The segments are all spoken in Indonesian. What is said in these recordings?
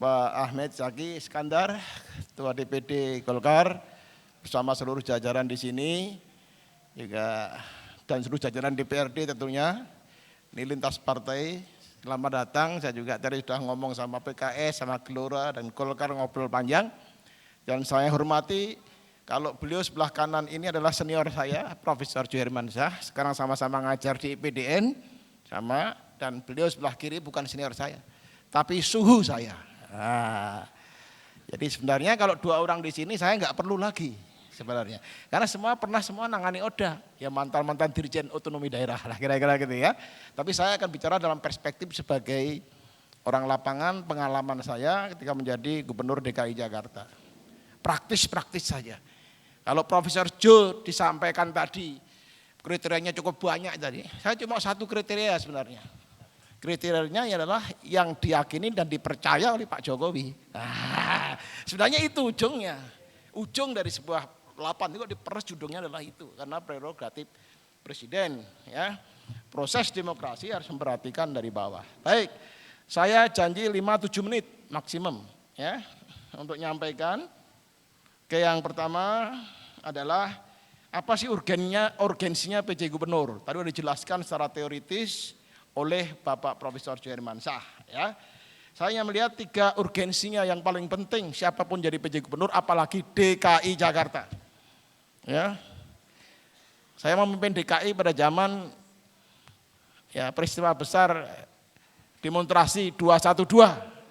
Pak Ahmed Zaki Iskandar, Ketua DPD Golkar, bersama seluruh jajaran di sini, juga dan seluruh jajaran DPRD tentunya. Ini lintas partai, selamat datang. Saya juga tadi sudah ngomong sama PKS, sama Gelora dan Golkar ngobrol panjang. Dan saya hormati, kalau beliau sebelah kanan ini adalah senior saya, Profesor Juhermansyah. Sekarang sama-sama ngajar di IPDN, sama. Dan beliau sebelah kiri bukan senior saya, tapi suhu saya. Nah, jadi sebenarnya kalau dua orang di sini saya nggak perlu lagi sebenarnya, karena semua nangani Oda, ya mantan dirjen otonomi daerah lah kira-kira gitu ya. Tapi saya akan bicara dalam perspektif sebagai orang lapangan, pengalaman saya ketika menjadi Gubernur DKI Jakarta. Praktis saja. Kalau Profesor Jo disampaikan tadi kriterianya cukup banyak tadi, saya cuma satu kriteria sebenarnya. Kriterianya adalah yang diyakini dan dipercaya oleh Pak Jokowi. Nah, sebenarnya itu ujungnya. Ujung dari sebuah 8 itu diperes judulnya adalah itu, karena prerogatif presiden ya. Proses demokrasi harus memperhatikan dari bawah. Baik, saya janji 5-7 menit maksimum ya untuk nyampaikan. Oke, yang pertama adalah apa sih urgensinya PJ Gubernur? Tadi sudah dijelaskan secara teoritis oleh Bapak Profesor Juhermansyah ya. Saya melihat 3 urgensinya yang paling penting siapapun jadi PJ Gubernur, apalagi DKI Jakarta. Ya. Saya memimpin DKI pada zaman ya peristiwa besar demonstrasi 212,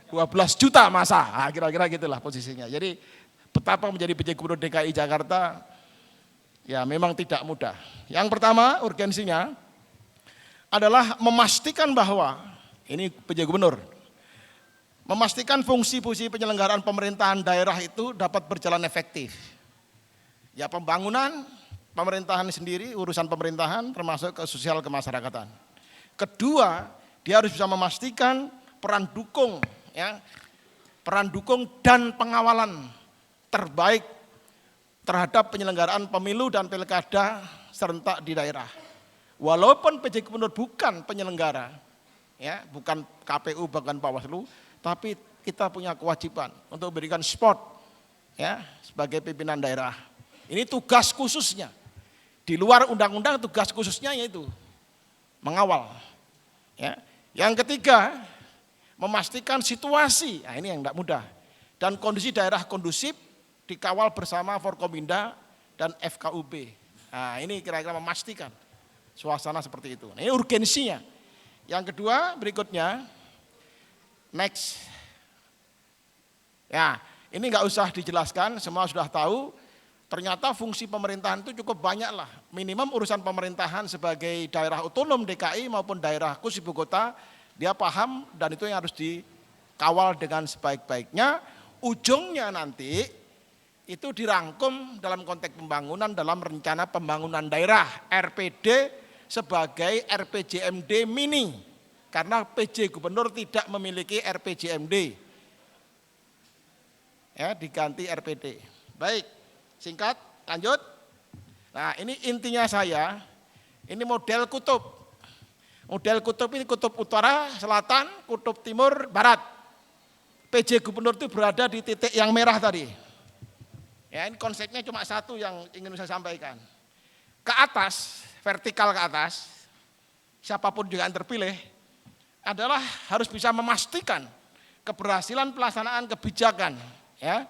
12 juta massa. Nah, kira-kira gitulah posisinya. Jadi betapa menjadi PJ Gubernur DKI Jakarta ya memang tidak mudah. Yang pertama urgensinya adalah memastikan bahwa ini PJ Gubernur, memastikan fungsi-fungsi penyelenggaraan pemerintahan daerah itu dapat berjalan efektif. Ya pembangunan pemerintahan sendiri, urusan pemerintahan termasuk ke sosial kemasyarakatan. Kedua, dia harus bisa memastikan peran dukung dan pengawalan terbaik terhadap penyelenggaraan pemilu dan pilkada serentak di daerah. Walaupun PJ Gubernur bukan penyelenggara, ya, bukan KPU, bukan Bawaslu, tapi kita punya kewajiban untuk memberikan support, ya, sebagai pimpinan daerah. Ini tugas khususnya. Di luar undang-undang tugas khususnya yaitu mengawal. Ya. Yang ketiga, memastikan situasi, nah ini yang tidak mudah, dan kondisi daerah kondusif dikawal bersama Forkominda dan FKUB. Nah ini kira-kira memastikan suasana seperti itu. Nah, ini urgensinya. Yang kedua berikutnya, next. Ya, ini nggak usah dijelaskan, semua sudah tahu. Ternyata fungsi pemerintahan itu cukup banyak lah. Minimum urusan pemerintahan sebagai daerah otonom DKI maupun daerah khusus ibu kota, dia paham dan itu yang harus dikawal dengan sebaik-baiknya. Ujungnya nanti itu dirangkum dalam konteks pembangunan dalam rencana pembangunan daerah RPD sebagai RPJMD mini, karena PJ Gubernur tidak memiliki RPJMD, ya diganti RPD. Baik, singkat, lanjut. Nah ini intinya saya, ini model kutub. Model kutub ini kutub utara, selatan, kutub timur, barat. PJ Gubernur itu berada di titik yang merah tadi. Ya ini konsepnya cuma satu yang ingin saya sampaikan. Ke atas, vertikal ke atas, siapapun juga yang terpilih adalah harus bisa memastikan keberhasilan pelaksanaan kebijakan ya,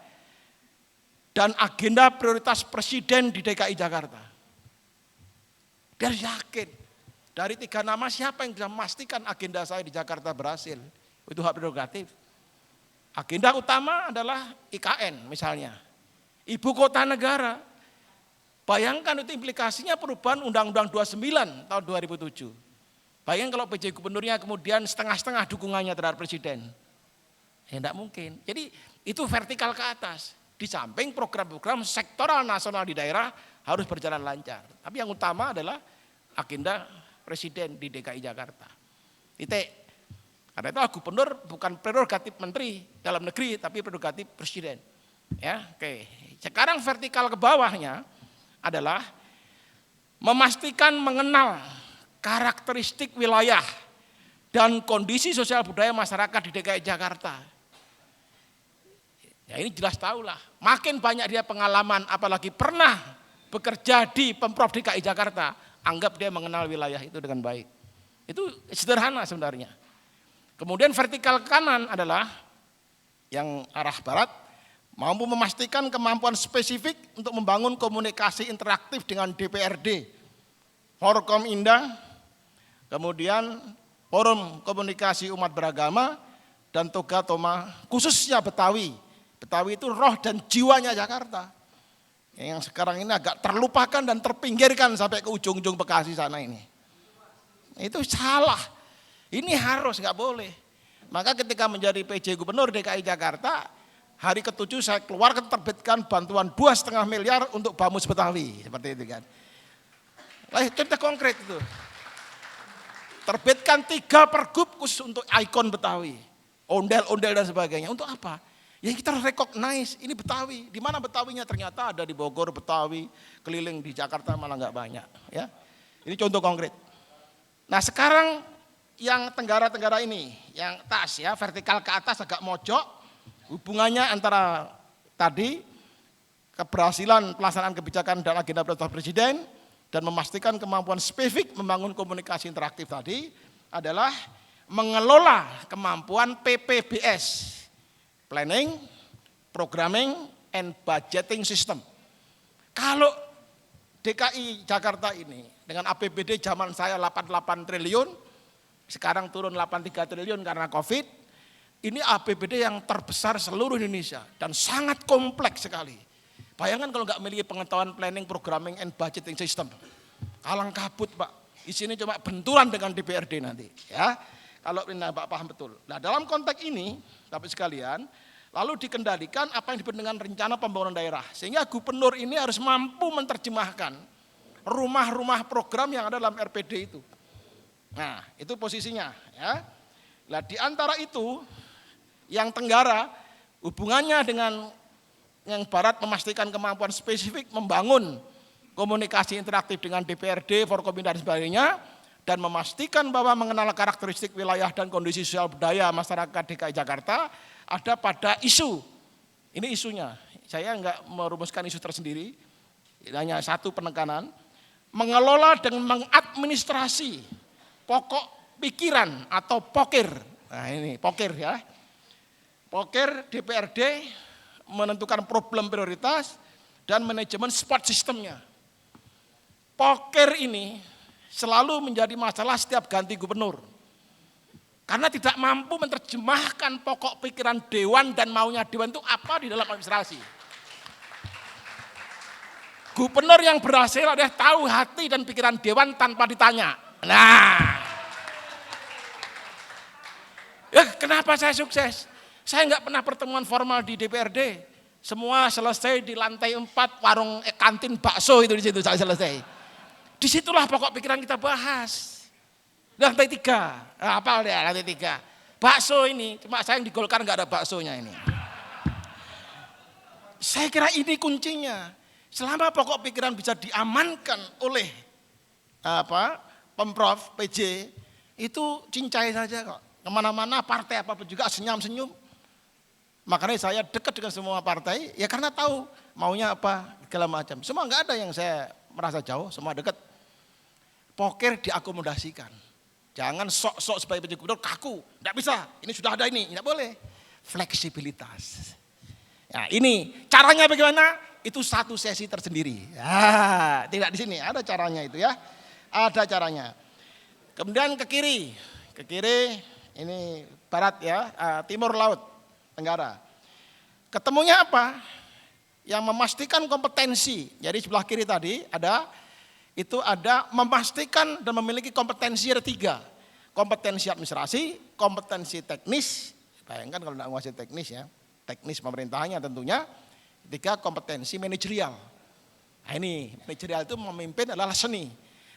dan agenda prioritas presiden di DKI Jakarta. Biar yakin dari 3 nama siapa yang bisa memastikan agenda saya di Jakarta berhasil. Itu hak prerogatif. Agenda utama adalah IKN misalnya, ibu kota negara. Bayangkan itu implikasinya perubahan Undang-Undang 29 tahun 2007. Bayangkan kalau PJ Gubernurnya kemudian setengah-setengah dukungannya terhadap presiden. Ya tidak mungkin. Jadi itu vertikal ke atas. Di samping program-program sektoral nasional di daerah harus berjalan lancar. Tapi yang utama adalah agenda presiden di DKI Jakarta. Titik. Karena itu gubernur bukan prerogatif menteri dalam negeri, tapi prerogatif presiden. Ya, oke. Sekarang vertikal ke bawahnya adalah memastikan mengenal karakteristik wilayah dan kondisi sosial budaya masyarakat di DKI Jakarta. Ya ini jelas tahulah, makin banyak dia pengalaman, apalagi pernah bekerja di Pemprov DKI Jakarta, anggap dia mengenal wilayah itu dengan baik. Itu sederhana sebenarnya. Kemudian vertikal ke kanan adalah yang arah barat, mampu memastikan kemampuan spesifik untuk membangun komunikasi interaktif dengan DPRD, Forkominda, kemudian Forum Komunikasi Umat Beragama, dan Toga Toma, khususnya Betawi. Betawi itu roh dan jiwanya Jakarta. Yang sekarang ini agak terlupakan dan terpinggirkan sampai ke ujung-ujung Bekasi sana ini. Itu salah. Ini harus, nggak boleh. Maka ketika menjadi PJ Gubernur DKI Jakarta, hari ke-7 saya keluarkan terbitkan bantuan 2,5 miliar untuk Bamus Betawi. Seperti itu kan. Contoh konkret itu. Terbitkan 3 pergub khusus untuk ikon Betawi. Ondel-ondel dan sebagainya. Untuk apa? Ya kita recognize ini Betawi. Di mana Betawinya? Ternyata ada di Bogor Betawi, keliling di Jakarta malah nggak banyak. Ya, ini contoh konkret. Nah sekarang yang tenggara-tenggara ini, yang tas ya vertikal ke atas agak mojok, hubungannya antara tadi keberhasilan pelaksanaan kebijakan dan agenda prioritas Presiden dan memastikan kemampuan spesifik membangun komunikasi interaktif tadi adalah mengelola kemampuan PPBS. Planning, Programming, and Budgeting System. Kalau DKI Jakarta ini dengan APBD zaman saya 88 triliun, sekarang turun 83 triliun karena COVID, ini APBD yang terbesar seluruh Indonesia dan sangat kompleks sekali. Bayangkan kalau nggak memiliki pengetahuan planning, programming, and budgeting system. Kalang kabut Pak, isinya cuma benturan dengan DPRD nanti. Ya. Kalau ini Pak paham betul. Nah dalam konteks ini, Bapak sekalian, lalu dikendalikan apa yang disebut dengan rencana pembangunan daerah. Sehingga gubernur ini harus mampu menerjemahkan rumah-rumah program yang ada dalam RPD itu. Nah itu posisinya. Ya. Nah di antara itu, yang tenggara hubungannya dengan yang barat memastikan kemampuan spesifik membangun komunikasi interaktif dengan DPRD, Forkominda dan sebagainya. Dan memastikan bahwa mengenal karakteristik wilayah dan kondisi sosial budaya masyarakat DKI Jakarta ada pada isu. Ini isunya, saya enggak merumuskan isu tersendiri, hanya satu penekanan. Mengelola dan mengadministrasi pokok pikiran atau pokir. Nah ini pokir ya. Pokir DPRD menentukan problem prioritas dan manajemen support sistemnya. Pokir ini selalu menjadi masalah setiap ganti gubernur. Karena tidak mampu menerjemahkan pokok pikiran dewan dan maunya dewan itu apa di dalam administrasi. Gubernur yang berhasil adalah tahu hati dan pikiran dewan tanpa ditanya. Nah, ya kenapa saya sukses? Saya nggak pernah pertemuan formal di DPRD. Semua selesai di lantai 4 warung kantin bakso itu di situ saya selesai. Disitulah pokok pikiran kita bahas. Lantai 3, apa ya lantai 3. Bakso ini, cuma saya yang di Golkar nggak ada baksonya ini. Saya kira ini kuncinya. Selama pokok pikiran bisa diamankan oleh Pemprov, PJ, itu cincai saja kok. Kemana-mana partai apapun juga senyum-senyum. Makanya saya dekat dengan semua partai, ya karena tahu maunya apa, segala macam. Semua nggak ada yang saya merasa jauh, semua dekat. Pokir diakomodasikan. Jangan sok-sok sebagai PJ Gubernur kaku, tidak bisa. Ini sudah ada ini, tidak boleh. Fleksibilitas. Nah, ini caranya bagaimana? Itu satu sesi tersendiri. Ya, tidak di sini, ada caranya itu ya. Ada caranya. Kemudian ke kiri ini barat ya, timur laut tenggara. Ketemunya apa? Yang memastikan kompetensi. Jadi sebelah kiri tadi ada memastikan dan memiliki kompetensi ada 3. Kompetensi administrasi, kompetensi teknis. Bayangkan kalau tidak menguasai teknis ya, teknis pemerintahannya tentunya. 3 kompetensi manajerial. Nah ini manajerial itu memimpin adalah seni.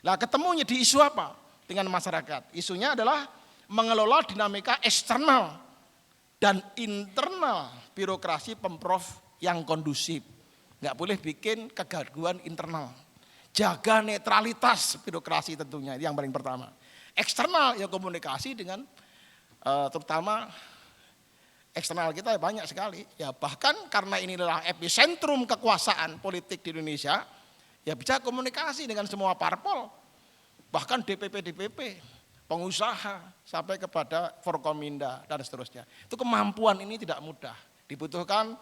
Nah ketemunya di isu apa? Dengan masyarakat. Isunya adalah mengelola dinamika eksternal dan internal birokrasi Pemprov yang kondusif. Nggak boleh bikin kegaduhan internal. Jaga netralitas birokrasi tentunya, yang paling pertama. Eksternal ya komunikasi dengan terutama eksternal kita banyak sekali. Ya bahkan karena ini adalah epicentrum kekuasaan politik di Indonesia, ya bisa komunikasi dengan semua parpol, bahkan DPP, pengusaha, sampai kepada Forkominda dan seterusnya. Itu kemampuan ini tidak mudah. Dibutuhkan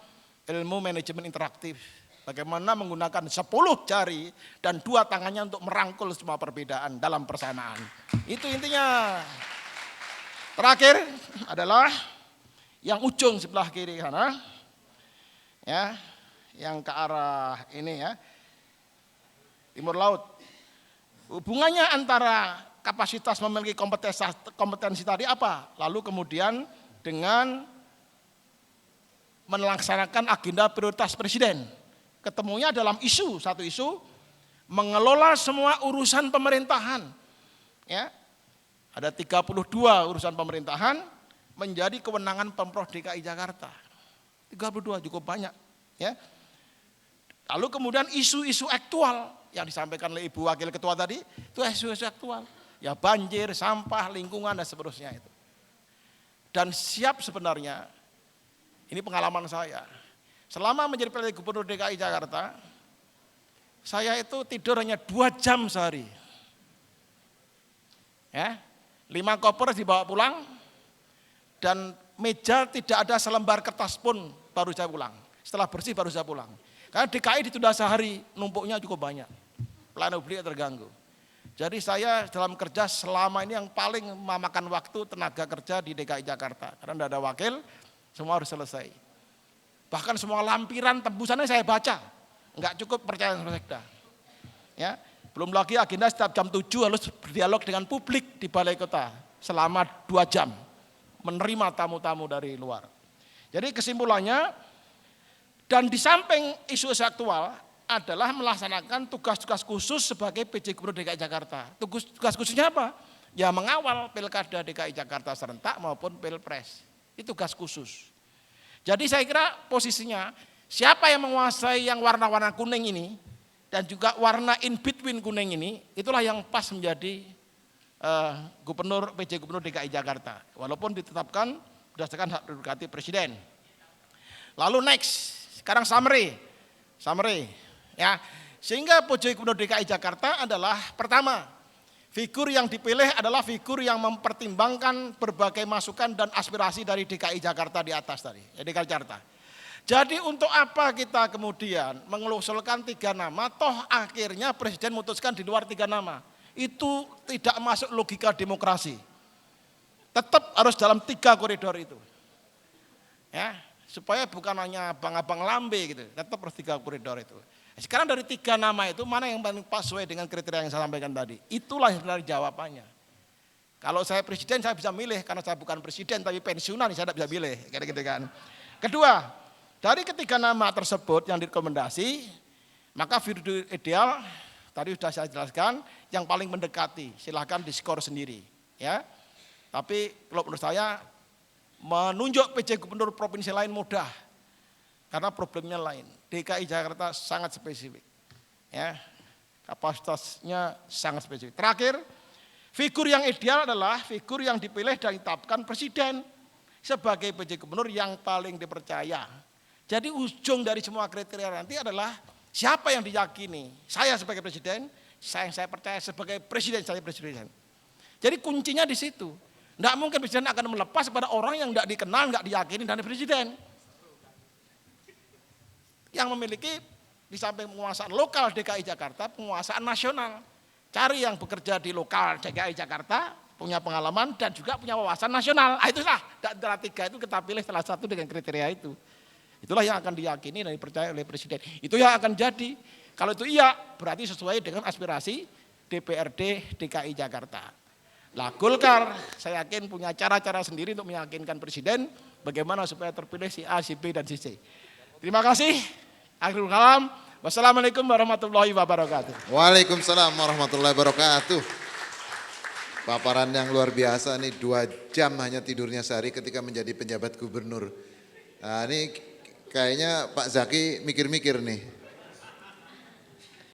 ilmu manajemen interaktif. Bagaimana menggunakan 10 jari dan 2 tangannya untuk merangkul semua perbedaan dalam persamaan. Itu intinya. Terakhir adalah yang ujung sebelah kiri sana, ya, yang ke arah ini ya, timur laut. Hubungannya antara kapasitas memiliki kompetensi tadi apa? Lalu kemudian dengan melaksanakan agenda prioritas presiden. Ketemunya dalam satu isu, mengelola semua urusan pemerintahan. Ya, ada 32 urusan pemerintahan menjadi kewenangan Pemprov DKI Jakarta. 32 cukup banyak. Ya. Lalu kemudian isu-isu aktual yang disampaikan oleh Ibu Wakil Ketua tadi, itu isu-isu aktual. Ya banjir, sampah, lingkungan dan seterusnya itu. Dan siap sebenarnya, ini pengalaman saya. Selama menjadi PLT Gubernur DKI Jakarta, saya itu tidur hanya 2 jam sehari. Ya, 5 koper dibawa pulang, dan meja tidak ada selembar kertas pun baru saya pulang. Setelah bersih baru saya pulang. Karena DKI ditunda sehari, numpuknya cukup banyak. Pelayanan publik terganggu. Jadi saya dalam kerja selama ini yang paling memakan waktu tenaga kerja di DKI Jakarta. Karena tidak ada wakil, semua harus selesai. Bahkan semua lampiran tembusannya saya baca. Enggak cukup percaya sama sekda. Ya, belum lagi agenda setiap jam 7 harus berdialog dengan publik di balai kota selama 2 jam. Menerima tamu-tamu dari luar. Jadi kesimpulannya, dan di samping isu aktual adalah melaksanakan tugas-tugas khusus sebagai PJ Gubernur DKI Jakarta. Tugas khususnya apa? Ya mengawal pilkada DKI Jakarta serentak maupun pilpres. Itu tugas khusus. Jadi saya kira posisinya siapa yang menguasai yang warna-warna kuning ini dan juga warna in between kuning ini, itulah yang pas menjadi PJ Gubernur DKI Jakarta. Walaupun ditetapkan berdasarkan hak prerogatif presiden. Lalu next, sekarang summary. Ya, sehingga PJ Gubernur DKI Jakarta adalah pertama, figur yang dipilih adalah figur yang mempertimbangkan berbagai masukan dan aspirasi dari DKI Jakarta di atas tadi, DKI Jakarta. Jadi untuk apa kita kemudian mengusulkan 3 nama, toh akhirnya presiden memutuskan di luar 3 nama. Itu tidak masuk logika demokrasi. Tetap harus dalam 3 koridor itu. Ya, supaya bukan hanya abang-abang lambe gitu, tetap harus 3 koridor itu. Sekarang dari 3 nama itu mana yang paling pas sesuai dengan kriteria yang saya sampaikan tadi? Itulah yang sebenarnya jawabannya. Kalau saya presiden saya bisa milih karena saya bukan presiden tapi pensiunan saya tidak bisa milih, kayak gitu kan. Kedua, dari ketiga nama tersebut yang direkomendasi, maka figur ideal tadi sudah saya jelaskan yang paling mendekati, silahkan diskor sendiri, ya. Tapi kalau menurut saya menunjuk PJ Gubernur provinsi lain mudah. Karena problemnya lain. DKI Jakarta sangat spesifik. Ya, kapasitasnya sangat spesifik. Terakhir, figur yang ideal adalah figur yang dipilih dan ditetapkan presiden sebagai PJ Gubernur yang paling dipercaya. Jadi ujung dari semua kriteria nanti adalah siapa yang diyakini. Saya sebagai presiden, saya percaya sebagai presiden, saya presiden. Jadi kuncinya di situ. Tidak mungkin presiden akan melepas kepada orang yang tidak dikenal, tidak diyakini dan presiden. Yang memiliki di samping penguasaan lokal DKI Jakarta, penguasaan nasional. Cari yang bekerja di lokal DKI Jakarta, punya pengalaman dan juga punya wawasan nasional. Itulah antara 3 itu kita pilih salah satu dengan kriteria itu. Itulah yang akan diyakini dan dipercaya oleh presiden. Itu yang akan jadi. Kalau itu iya, berarti sesuai dengan aspirasi DPRD DKI Jakarta. Lah Golkar, saya yakin punya cara-cara sendiri untuk meyakinkan presiden bagaimana supaya terpilih si A, si B, dan si C. Terima kasih. Akhirul kalam. Wassalamualaikum warahmatullahi wabarakatuh. Waalaikumsalam warahmatullahi wabarakatuh. Paparan yang luar biasa nih, 2 jam hanya tidurnya sehari ketika menjadi penjabat gubernur. Nah, ini kayaknya Pak Zaki mikir-mikir nih.